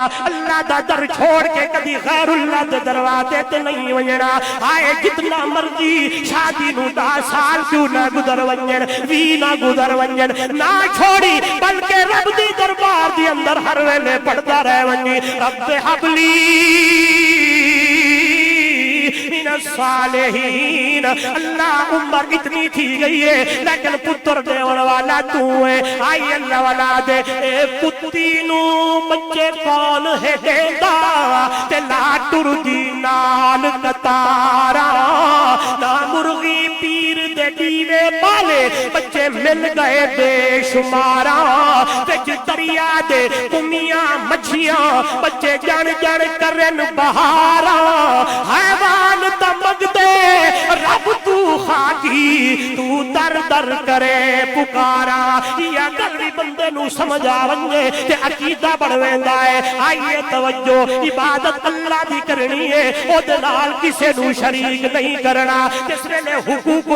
اللہ دا در چھوڑ کے کدی غیر اللہ دے دروازے تے نہیں وجنا آئے جتنا مرضی شادی نو 10 سال کیوں نہ گزر ونجن 20 نہ گزر ونجن نہ چھوڑی بلکہ رب دی دربار دی اندر ہر ویلے پڑھتا رہ ونجی رب حبلی من الصالحین اللہ عمر اتنی تھی گئی ہے لیکن پتر دیون والا تو ہے آئی اللہ والا دے اے پتی نو بچے کون ہے دیندہ تے لا ٹر دی نال کتارا نا مرغی پیر دے دیوے بالے بچے مل گئے بے شمارا تے دریا دے کمیاں مچھیاں بچے جن جن کرن بہارا حیوان تمگ دے رب تو خاکی تو در در کرے پکارا یا گلی بندے نو سمجھا ونجے تے عقیدہ بڑھویندا ہے آئیے توجہ عبادت اللہ دی کرنی ہے او دے نال کسے نو شریک نہیں کرنا جس نے حقوق